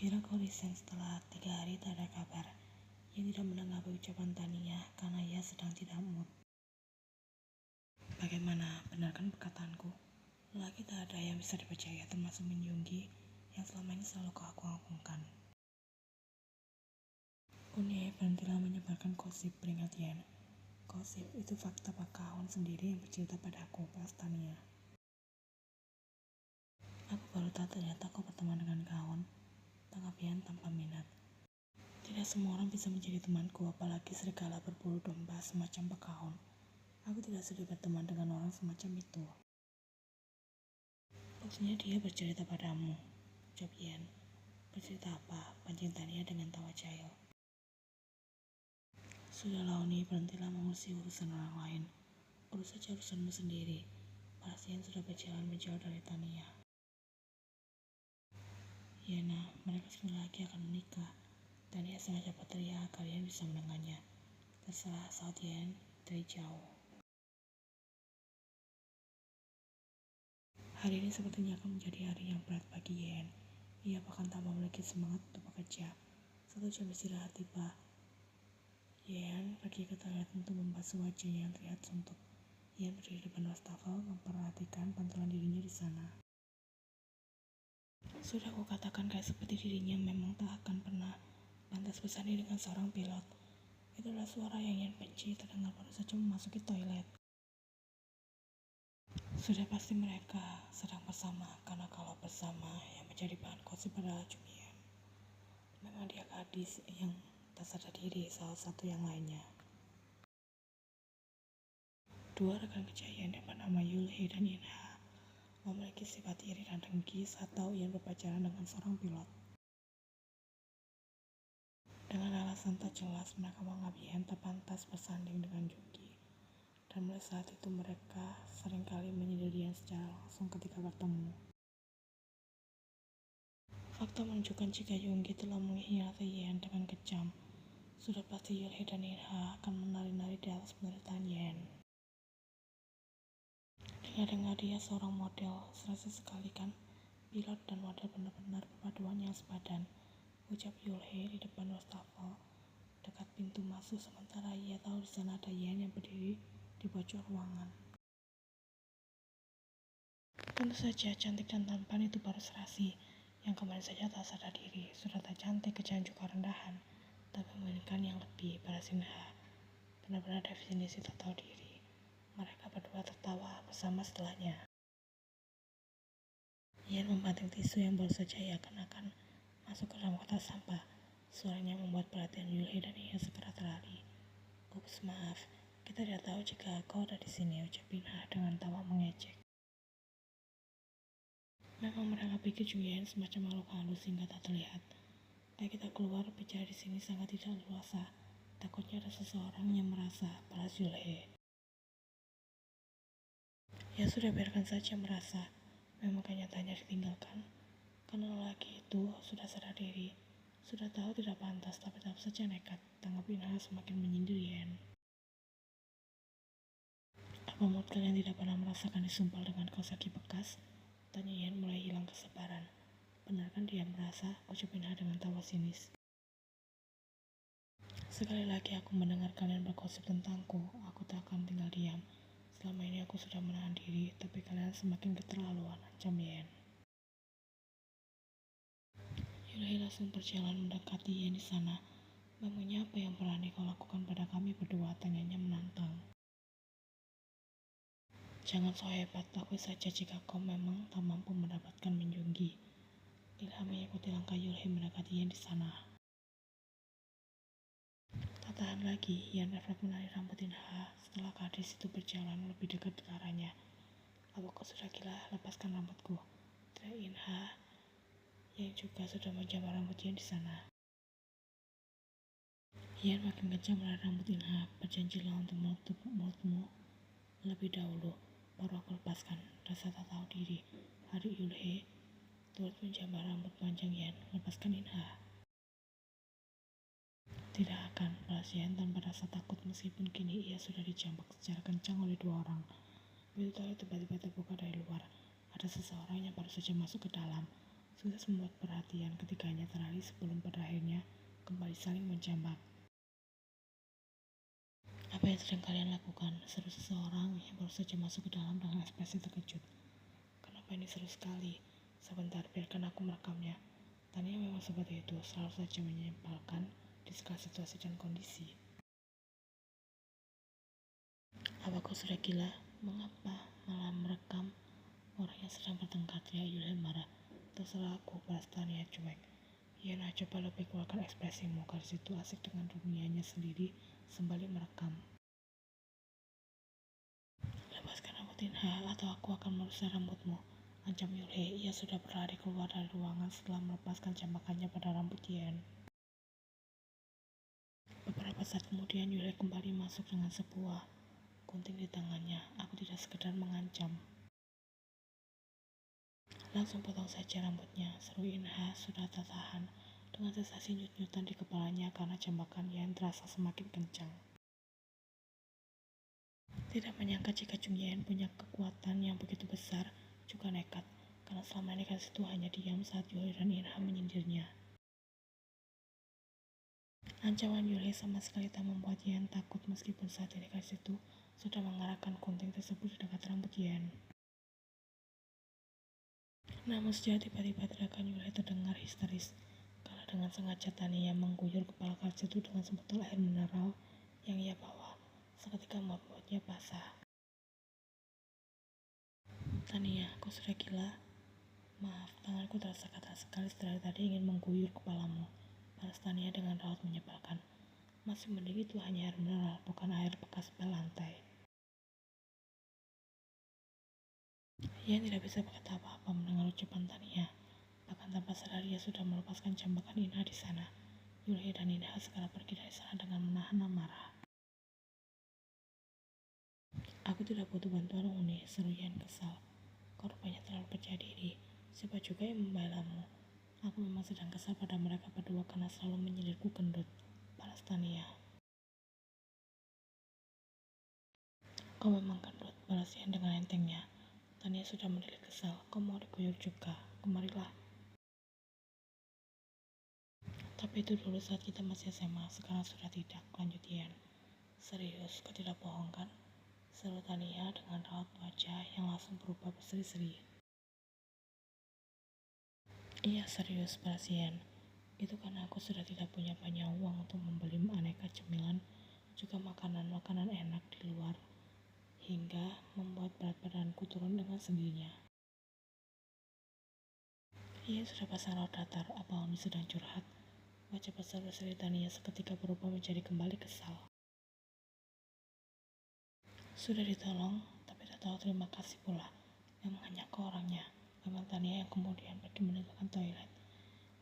Kira kau resign setelah 3 hari tak ada kabar. Ia tidak menanggapi ucapan Tania karena ia sedang tidak mood. Bagaimana, benar kan perkataanku? Lelaki tak ada yang bisa dipercaya, termasuk Min Yoongi yang selama ini selalu kau agungkan. Unie, berhentilah menyebarkan gosip, peringat Yen. Gosip itu fakta Pak Kahun sendiri yang bercerita padaku, pas Tania. Aku baru tahu ternyata kau berteman dengan Kahun, tangkap Yen tanpa minat. Tidak semua orang bisa menjadi temanku, apalagi serigala berbulu domba semacam Pak Kahun. Aku tidak sudah berteman dengan orang semacam itu. Maksudnya dia bercerita padamu, ucap Yen. Bercerita apa? Pancing Tania dengan tawa jahil. Sudahlah Uni, berhentilah mengurusi urusan orang lain. Urus saja urusanmu sendiri. Balas Yen sudah berjalan menjauh dari Tania. Yena, mereka sebentar lagi akan menikah. Tania sengaja berteriak agar Yen bisa mendengarnya. Terserah, saut Yen dari jauh. Hari ini sepertinya akan menjadi hari yang berat bagi Yen. Ia bahkan tambah memiliki semangat untuk bekerja. 1 jam istirahat tiba. Yen pergi ke toilet untuk membasuh wajahnya yang terlihat suntuk. Yen berdiri di depan wastafel memperhatikan pantulan dirinya di sana. Sudah aku katakan kayak seperti dirinya memang tak akan pernah pantas bersanding dengan seorang pilot. Itulah suara yang Yen benci terdengar baru saja memasuki toilet. Sudah pasti mereka sedang bersama, karena kalau bersama yang menjadi bahan gosip adalah Junien. Memang dia gadis yang tak sadar diri salah satu yang lainnya. 2 rekan kerja Yen yang bernama Yulhee dan Inha memiliki sifat iri dan dengki saat tahu Yen berpacaran dengan seorang pilot. Dengan alasan tak jelas, mereka menganggap Yen tak pantas bersanding dengan Jungi. Dan mulai saat itu mereka seringkali menyindir Yen secara langsung ketika bertemu. Fakta menunjukkan jika Jungi telah mengkhianati Yen dengan kejam, sudah pasti Yulhee dan Inha akan menari-nari di atas penderitaan Yen. Dengar-dengar dia seorang model, serasa sekali kan? Pilot dan model benar-benar perpaduan yang sepadan, ucap Yulhee di depan wastafel dekat pintu masuk, sementara ia tahu di sana ada Yen yang berdiri di pojok ruangan. Tentu saja cantik dan tampan itu baru serasi, yang kemarin saja tak sadar diri, sudah tak cantik kejangan juga rendahan, tapi menginginkan yang lebih. Pada Sinha, benar-benar definisi tak tahu diri. Mereka berdua tertawa bersama setelahnya. Yen membanting tisu yang baru saja ia kenakan masuk ke dalam kotak sampah. Suaranya membuat perhatian Yulhee dan Inha segera teralih. Ups, maaf, kita tidak tahu jika kau ada di sini, ucap Inha dengan tawa mengejek. Memang mereka pikir Junyen semacam makhluk halus sehingga tak terlihat. Ayo kita keluar, bicara di sini sangat tidak luasa. Takutnya ada seseorang yang merasa, balas Yulhee. Ya sudah, biarkan saja merasa. Memang kenyataannya ditinggalkan. Karena lelaki itu sudah sadar diri, sudah tahu tidak pantas, tapi tetap saja nekat. Tanggap Inha semakin menyindir Yen. Apa menurut kalian tidak pernah merasakan disumpal dengan kaos kaki bekas? Tanya Yen mulai hilang kesabaran. Benar kan dia merasa, ucap Inha dengan tawa sinis. Sekali lagi aku mendengar kalian bergosip tentangku, aku tak akan tinggal diam. Selama ini aku sudah menahan diri, tapi kalian semakin keterlaluan, ancam Yen. Yulhee langsung berjalan mendekati Yen di sana. Memangnya apa yang berani kau lakukan pada kami berdua, tanyanya menantang. Jangan so hebat, akui saja jika kau memang tak mampu mendapatkan Min Yoongi. Ilham mengikuti langkah Yulhee mendekati Yen di sana. Tak tahan lagi, Yen refleks menarik rambut Inha setelah gadis itu berjalan lebih dekat ke arahnya. Apa kau sudah gila? Lepaskan rambutku, teriak Inha yang juga sudah menjamah rambut Yen di sana. Yen makin kencang menarik rambut Inha. Berjanjilah untuk menutup mulutmu lebih dahulu, baru aku lepaskan. Rasa tak tahu diri, adik Yulhee turut menjamah rambut panjang Yen. Lepaskan Inha. Tidak akan, balas Yen tanpa rasa takut meskipun kini ia sudah dijambak secara kencang oleh 2 orang. Pintu toilet tiba-tiba terbuka dari luar. Ada seseorang yang baru saja masuk ke dalam. Sukses membuat perhatian ketiganya teralih sebelum pada akhirnya kembali saling menjambak. Apa yang sedang kalian lakukan? Seru seseorang yang baru saja masuk ke dalam dengan ekspresi terkejut. Kenapa ini seru sekali? Sebentar, biarkan aku merekamnya. Tania memang seperti itu, selalu saja menyimpulkan di segala situasi dan kondisi. Apa kau sudah gila? Mengapa malah merekam orang yang sedang bertengkar? Ya, Yulhe marah. Terserah aku, balas Tania cuek. Ya, nah coba lebih keluarkan ekspresimu. Gadis itu asik dengan dunianya sendiri sembari merekam. Lepaskan rambut Inha atau aku akan merusak rambutmu, ancam Yulhe. Ia sudah berlari keluar dari ruangan setelah melepaskan jambakannya pada rambut Yen. Beberapa saat kemudian Yulhe kembali masuk dengan sebuah gunting di tangannya. Aku tidak sekedar mengancam. Langsung potong saja rambutnya, seru Inha sudah tak tahan dengan sensasi nyut-nyutan di kepalanya karena jambakan Yen terasa semakin kencang. Tidak menyangka jika Chung Yen punya kekuatan yang begitu besar, juga nekat, karena selama ini gadis itu hanya diam saat Yulhe dan Inha menyindirnya. Ancaman Yulhe sama sekali tak membuat Yen takut meskipun saat ini gadis itu sudah mengarahkan gunting tersebut di dekat rambut Yen. Namun sejak tiba-tiba teriakan Yulhe terdengar histeris, karena dengan sengaja Tania mengguyur kepala gadis itu dengan sebotol air mineral yang ia bawa, seketika membuatnya basah. Tania, kau sudah gila? Maaf, tanganku terasa gatal sekali setelah tadi ingin mengguyur kepalamu, balas Tania dengan raut menyebalkan. Masih mending itu hanya air mineral, bukan air bekas pel lantai. Ia tidak bisa berkata apa-apa mendengar ucapan Tania. Bahkan tanpa sadar ia sudah melepaskan jambakan Inha di sana. Yulhe dan Inha segera pergi dari sana dengan menahan amarah. Aku tidak butuh bantuan Uni, seru Yen kesal. Kau rupanya terlalu percaya diri. Siapa juga yang membelamu? Aku memang sedang kesal pada mereka berdua karena selalu menyindirku gendut, balas Tania. Kau memang gendut, balas Yen dengan entengnya. Tania sudah menilik kesal. Kau mau diguyur juga? Kemarilah. Tapi itu dulu saat kita masih SMA, sekarang sudah tidak, lanjut Yen. Serius, kau tidak bohong kan? Seru Tania dengan raut wajah yang langsung berubah berseri-seri. Iya serius, balas Yen. Itu karena aku sudah tidak punya banyak uang untuk membeli aneka cemilan, juga makanan-makanan enak di luar, hingga membuat berat badanku turun dengan sendirinya. Ia sudah pasang raut datar, apa Uni sedang curhat? Wajah besar berseri Tania seketika berubah menjadi kembali kesal. Sudah ditolong, tapi tak tahu terima kasih pula. Memang hanya kau orangnya, memang Tania yang kemudian pergi meninggalkan toilet.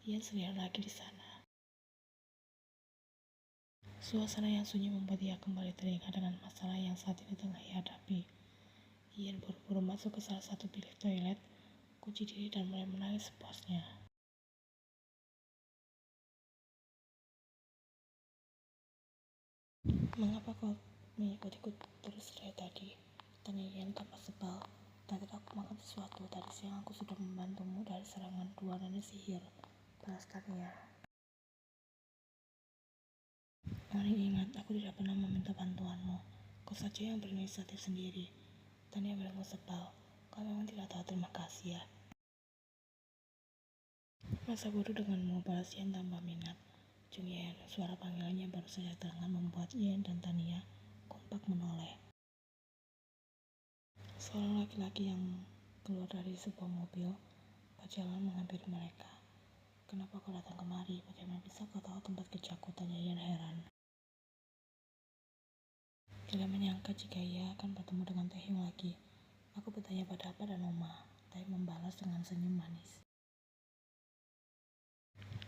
Ia sendirian lagi di sana. Suasana yang sunyi membuat ia kembali teringat dengan masalah yang saat ini tengah ia hadapi. Ia buru-buru masuk ke salah satu bilik toilet, kunci diri dan mulai menangis sepuasnya. Mengapa kau mengikut-ikut terus dari tadi? Tanya Ian tanpa sebal. Tadi aku makan sesuatu. Tadi siang aku sudah membantumu dari serangan dua nenek sihir, balas Tania. Mari ingat, aku tidak pernah meminta bantuanmu. Kau saja yang berinisiatif sendiri. Tania bilang sebal. Kau memang tidak tahu terima kasih ya. Masa bodoh denganmu, balas Ian tanpa minat. Chung Yen, suara panggilannya baru saja terdengar membuat Ian dan Tania kompak menoleh. Seorang laki-laki yang keluar dari sebuah mobil berjalan menghampiri mereka. Kenapa kau datang kemari? Bagaimana bisa kau tahu tempat kerjaku? Tanya Ian heran. Tidak menyangka jika ia akan bertemu dengan Taehyung lagi. Aku bertanya pada apa dan Oma. Taehyung membalas dengan senyum manis.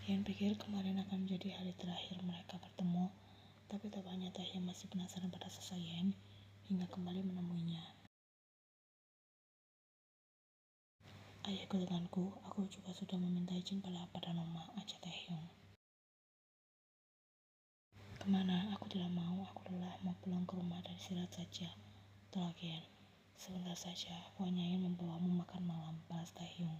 Ian pikir kemarin akan menjadi hari terakhir mereka bertemu, tapi tampaknya Taehyung masih penasaran pada sosok Ian hingga kembali menemuinya. Ayo ikut denganku, aku juga sudah meminta izin pada apa dan Oma, aja Taehyung. Kemana? Aku tidak mau, aku lelah, mau pulang ke rumah dan istirahat saja. Tolak Ian. Sebentar saja, aku hanya ingin membawamu makan malam, balas Taehyung.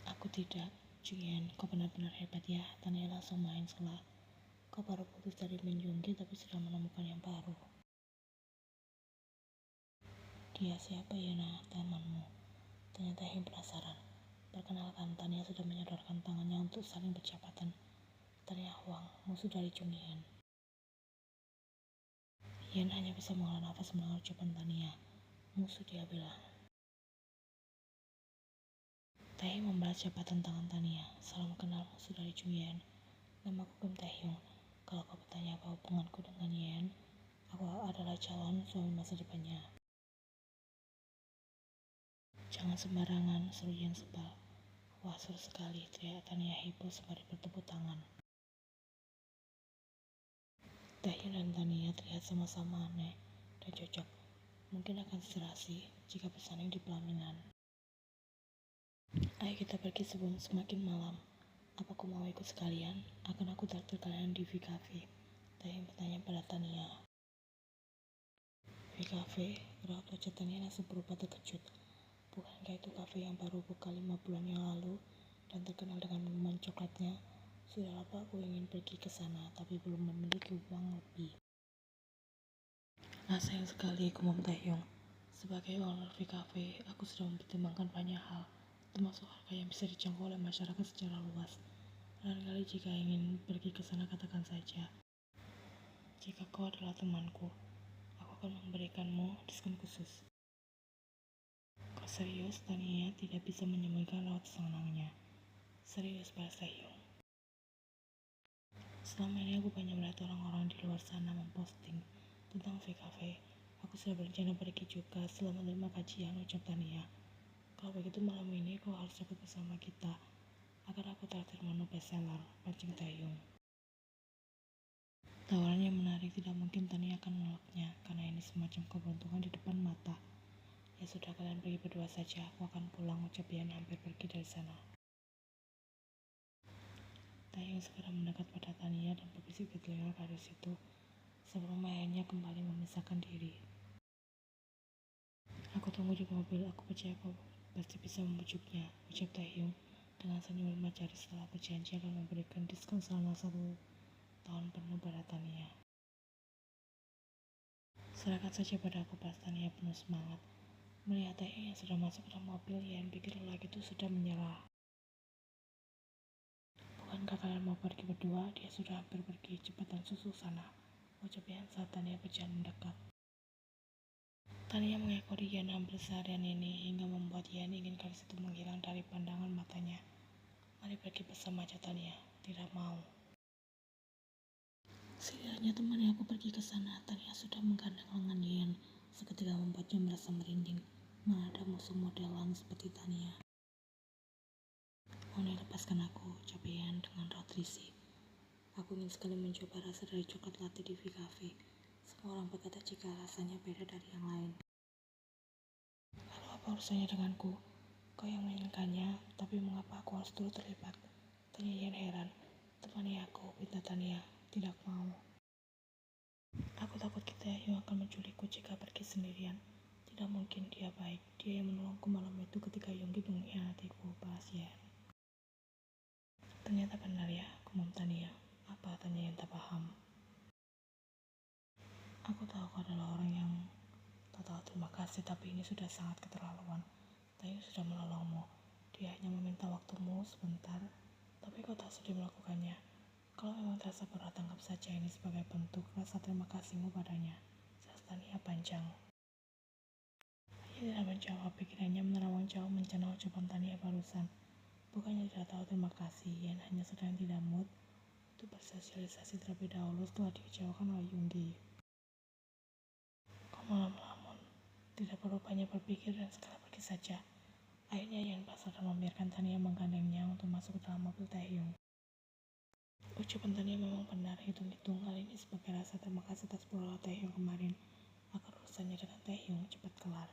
Aku tidak. Jian, kau benar-benar hebat ya. Tania langsung main sela. Kau baru putus dari Min Yonggi tapi sudah menemukan yang baru. Dia siapa ya temanmu? Tanya Taehyung penasaran. Perkenalkan, Tania sudah menyodorkan tangannya untuk saling berjabatan. Tania Huang, musuh dari Jung Yen. Yen hanya bisa menghela nafas mendengar ucapan Tania. Musuh, dia bilang. Taehyung membalas jabatan tangan Tania. Salam kenal, musuh dari Jung Yen. Namaku Kim Taehyung. Kalau kau bertanya apa hubunganku dengan Yen, aku adalah calon suami masa depannya. Jangan sembarangan, seru Yen sebal. Wah, seru sekali, teriak Tania heboh sembari bertepuk tangan. Taehyung dan Tania terlihat sama-sama aneh dan cocok. Mungkin akan serasi jika bersanding di pelaminan. Ayo kita pergi sebelum semakin malam. Apa kau mau ikut sekalian? Akan aku traktir kalian di V-Cafe. Taehyung bertanya pada Tania. V-Cafe? Raut wajah Tania langsung berubah terkejut. Bukankah itu kafe yang baru buka 5 bulan yang lalu dan terkenal dengan minuman coklatnya? Sudah lama aku ingin pergi ke sana, tapi belum memiliki uang lebih. Sayang sekali, gumam Taehyung. Sebagai owner V-Cafe, aku sudah mempertimbangkan banyak hal, termasuk harga yang bisa dijangkau oleh masyarakat secara luas. Lain kali jika ingin pergi ke sana, katakan saja. Jika kau adalah temanku, aku akan memberikanmu diskon khusus. Kau serius? Tania tidak bisa menyembunyikan raut senangnya. Serius, balas Taehyung. Selama ini aku banyak melihat orang-orang di luar sana memposting tentang V-Cafe. Aku sudah berencana pergi juga selama 5 kajian, ucap Tania. Kalau begitu malam ini kau harus ikut bersama kita. Agar aku traktir menu bestseller, pancing Taehyung. Tawarannya menarik, tidak mungkin Tania akan menolaknya, karena ini semacam keberuntungan di depan mata. Ya sudah, kalian pergi berdua saja, aku akan pulang, ucap Yen hampir pergi dari sana. Taehyung segera mendekat pada Tania dan berbisik di telinga gadis itu sebelum akhirnya kembali memisahkan diri. Aku tunggu di mobil, aku percaya kau pasti bisa membujuknya, ucap Taehyung dengan senyum 5 jari setelah berjanji akan memberikan diskon selama 1 tahun penuh pada Tania. Serahkan saja pada aku, pas Tania penuh semangat. Melihat Taehyung yang sudah masuk ke dalam mobil, Yen pikir lelaki itu sudah menyerah. Bukankah kalian mau pergi berdua? Dia sudah hampir pergi, cepatan susul sana, ucap Yen saat Tania berjalan mendekat. Tania mengekori Yen hampir seharian ini hingga membuat Yen ingin gadis itu menghilang dari pandangan matanya. Mari pergi bersama, aja Tania. Tidak mau. Setidaknya temani aku pergi ke sana. Tania sudah menggandeng lengan Yen, seketika membuatnya merasa merinding. Mana ada musuh modelan seperti Tania. Mohon lepaskan aku, ucap Yen dengan raut risih. Aku ingin sekali mencoba rasa dari coklat latte di V-Cafe. Semua orang berkata jika rasanya beda dari yang lain. Lalu apa urusannya denganku? Kau yang menginginkannya, tapi mengapa aku harus turut terlibat? Tanya Yen heran. Temani aku, pinta Tania. Tidak mau. Aku takut kita yang akan menculikku jika pergi sendirian. Tidak mungkin, dia baik. Dia yang menolongku malam itu ketika Yonggi mengkhianatiku, balas Yen. Ternyata benar ya, gumam Tania. Apa? Tanya Yen tak paham. Aku tahu kau adalah orang yang tak tahu terima kasih, tapi ini sudah sangat keterlaluan. Taehyung sudah menolongmu. Dia hanya meminta waktumu sebentar, tapi kau tak sudi melakukannya. Kalau memang terasa berat, anggap saja ini sebagai bentuk rasa terima kasihmu padanya. Jelas Tania panjang. Ia tidak menjawab, pikirannya menerawang jauh mencerna ucapan Tania barusan. Bukannya tidak tahu terima kasih, Yen hanya sedang tidak mood untuk bersosialisasi terlebih dahulu setelah dikecewakan oleh Yonggi. Kau malah melamun. Tidak perlu banyak berpikir dan segera pergi saja. Akhirnya Yen pasrah dan membiarkan Tania menggandengnya untuk masuk ke dalam mobil Taehyung. Ucapan Tania memang benar, hitung-hitung hal ini sebagai rasa terima kasih atas perlahan Taehyung kemarin, agar urusannya dengan Taehyung cepat kelar.